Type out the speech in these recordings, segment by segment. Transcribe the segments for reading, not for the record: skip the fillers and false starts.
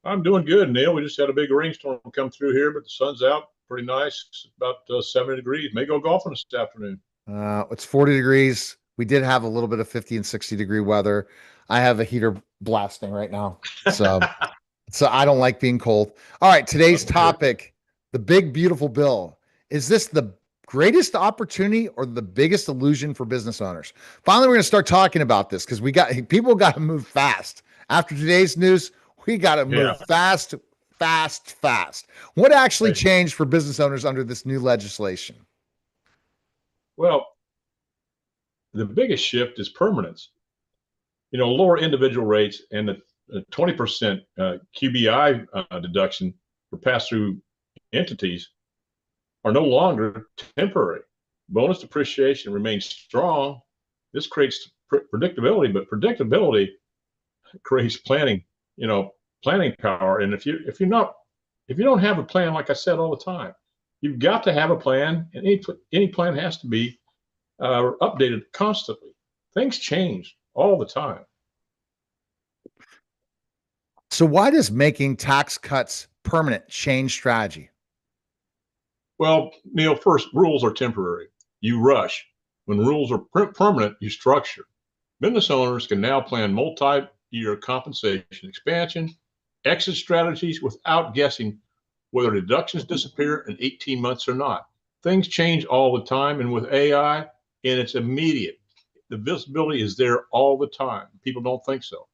I'm doing good, Neil. We just had a big rainstorm come through here, but the sun's out. Pretty nice. It's about 70 degrees. May go golfing this afternoon. It's 40 degrees. We did have a little bit of 50 and 60-degree weather. I have a heater blasting right now. So I don't like being cold. All right, today's Okay. topic, the big beautiful bill. Is this the greatest opportunity or the biggest illusion for business owners? Finally, we're going to start talking about this because got to move fast. After today's news, we got to Yeah. move fast, fast, fast. What actually Right. changed for business owners under this new legislation? Well, the biggest shift is permanence. Lower individual rates and the 20% QBI deduction for pass-through entities are no longer temporary. Bonus depreciation remains strong. This creates predictability, but predictability creates planning power. And if you don't have a plan, like I said all the time, you've got to have a plan, and any plan has to be updated constantly. Things change all the time. So, why does making tax cuts permanent change strategy? Well, Neil, first, rules are temporary. You rush. When rules are permanent, you structure. Business owners can now plan multi-year compensation expansion, exit strategies without guessing whether deductions disappear in 18 months or not. Things change all the time, and with AI, and it's immediate. The visibility is there all the time. People don't think so.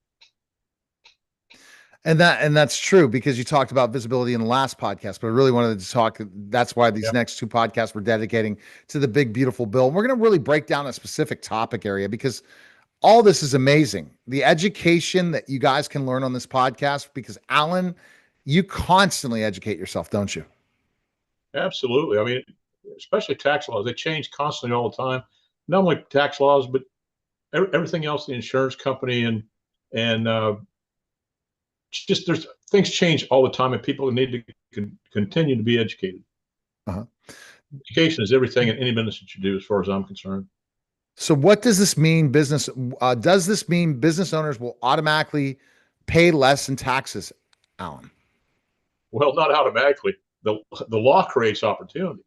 And that's true because you talked about visibility in the last podcast, but I really wanted to talk. That's why these Yeah. next two podcasts we're dedicating to the big beautiful bill. And we're going to really break down a specific topic area because all this is amazing. The education that you guys can learn on this podcast, because Alan, you constantly educate yourself, don't you? Absolutely. I mean, especially tax laws, they change constantly all the time. Not only tax laws, but everything else, the insurance company and just there's things change all the time, and people need to continue to be educated. Uh-huh. Education is everything in any business that you do, as far as I'm concerned. So, what does this mean? Does this mean business owners will automatically pay less in taxes, Alan? Well, not automatically. The law creates opportunity,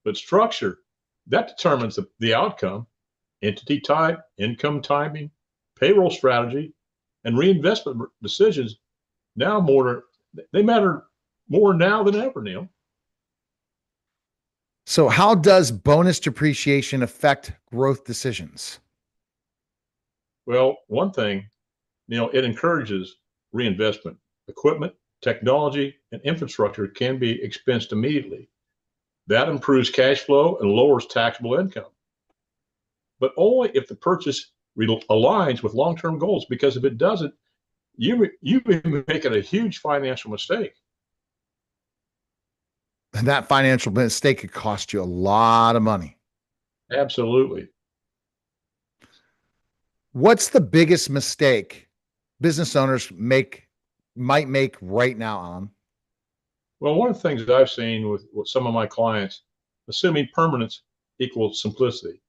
but structure that determines the outcome, entity type, income timing, payroll strategy, and reinvestment decisions. Now more they matter more now than ever, Neil. So, how does bonus depreciation affect growth decisions? Well, one thing, it encourages reinvestment. Equipment, technology, and infrastructure can be expensed immediately. That improves cash flow and lowers taxable income, but only if the purchase aligns with long-term goals. Because if it doesn't, you may be making a huge financial mistake. And that financial mistake could cost you a lot of money. Absolutely. What's the biggest mistake business owners might make right now, Alan? Well, one of the things that I've seen with some of my clients, assuming permanence equals simplicity.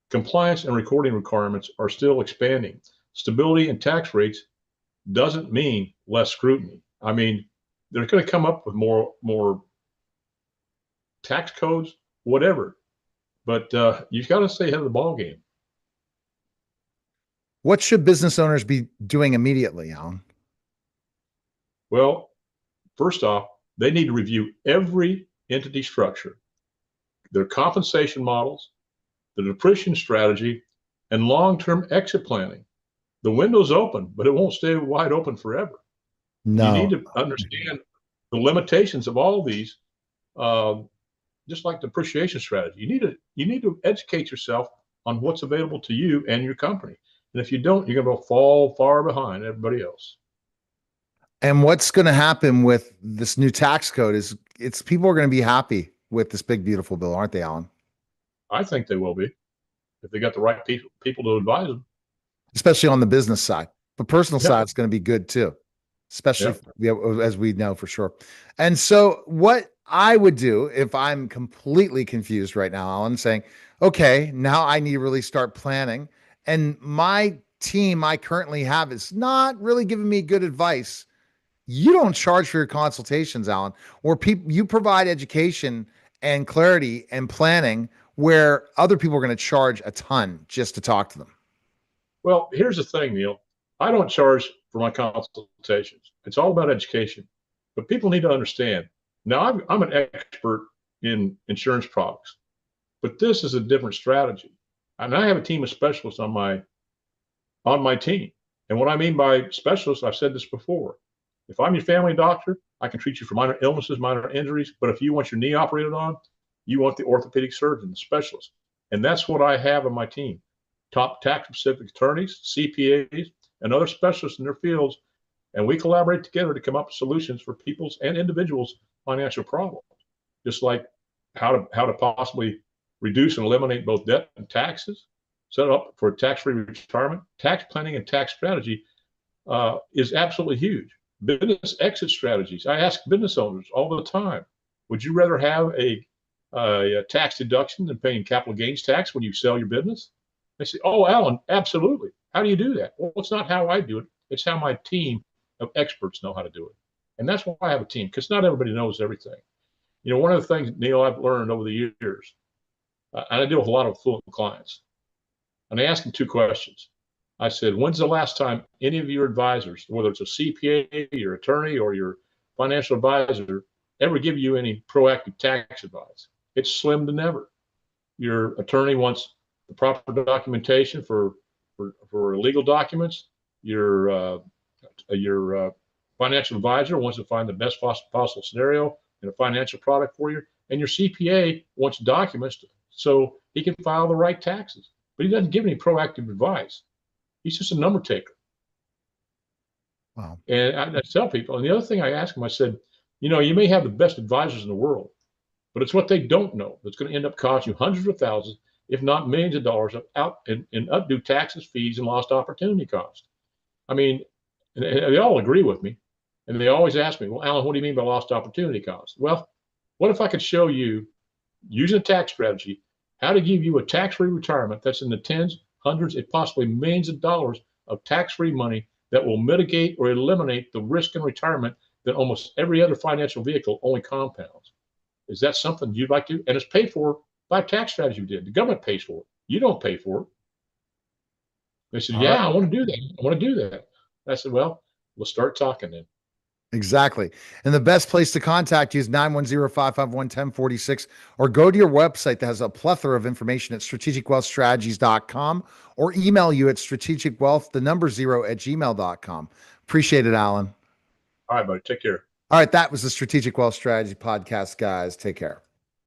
Compliance and recording requirements are still expanding. Stability and tax rates doesn't mean less scrutiny. I mean, they're going to come up with more tax codes, whatever. But you've got to stay ahead of the ball game. What should business owners be doing immediately, Alan? Well, first off, they need to review every entity structure, their compensation models, the depreciation strategy, and long-term exit planning. The window's open, but it won't stay wide open forever. You need No. to understand the limitations of all of these, uh, just like depreciation strategy. You need to educate yourself on what's available to you and your company. And if you don't, you're going to fall far behind everybody else. And what's going to happen with this new tax code is it's people are going to be happy with this big beautiful bill, aren't they, Alan? I think they will be if they got the right people to advise them. Especially on the business side. But personal Yeah, side is going to be good too, especially yeah. as we know for sure. And so, what I would do if I'm completely confused right now, Alan, saying, okay, now I need to really start planning. And my team I currently have is not really giving me good advice. You don't charge for your consultations, Alan, or people you provide education and clarity and planning where other people are going to charge a ton just to talk to them. Well, here's the thing, Neil. I don't charge for my consultations. It's all about education. But people need to understand. Now, I'm an expert in insurance products, but this is a different strategy. And I have a team of specialists on my team. And what I mean by specialists, I've said this before. If I'm your family doctor, I can treat you for minor illnesses, minor injuries. But if you want your knee operated on, you want the orthopedic surgeon, the specialist. And that's what I have on my team. Top tax specific attorneys, CPAs, and other specialists in their fields. And we collaborate together to come up with solutions for people's and individuals' financial problems, just like how to possibly reduce and eliminate both debt and taxes, set up for a tax-free retirement. Tax planning and tax strategy is absolutely huge. Business exit strategies. I ask business owners all the time, would you rather have a tax deduction than paying capital gains tax when you sell your business? They say, oh, Alan, absolutely. How do you do that? Well, it's not how I do it. It's how my team of experts know how to do it. And that's why I have a team, because not everybody knows everything. You know, one of the things, Neil, I've learned over the years, and I deal with a lot of affluent clients, and I ask them two questions. I said, when's the last time any of your advisors, whether it's a CPA, your attorney, or your financial advisor, ever give you any proactive tax advice? It's slim to never. Your attorney wants the proper documentation for legal documents. Your financial advisor wants to find the best possible scenario in a financial product for you, and your CPA wants documents so he can file the right taxes. But he doesn't give any proactive advice. He's just a number taker. Wow. And I tell people, and the other thing I ask them, I said, you know, you may have the best advisors in the world, but it's what they don't know that's going to end up costing you hundreds of thousands, if not millions of dollars out in undue taxes, fees, and lost opportunity cost. I mean, they all agree with me, and they always ask me, well, Alan, what do you mean by lost opportunity cost? Well, what if I could show you, using a tax strategy, how to give you a tax-free retirement that's in the tens, hundreds, and possibly millions of dollars of tax-free money that will mitigate or eliminate the risk in retirement that almost every other financial vehicle only compounds. Is that something you'd like to? And it's paid for by a tax strategy we did. The government pays for it. You don't pay for it. They said, All yeah, right. I want to do that. I want to do that. I said, well, we'll start talking then. Exactly. And the best place to contact you is 910-551-1046, or go to your website that has a plethora of information at strategicwealthstrategies.com, or email you at strategicwealth, the number 0 at gmail.com. Appreciate it, Alan. All right, buddy. Take care. All right. That was the Strategic Wealth Strategy Podcast, guys. Take care.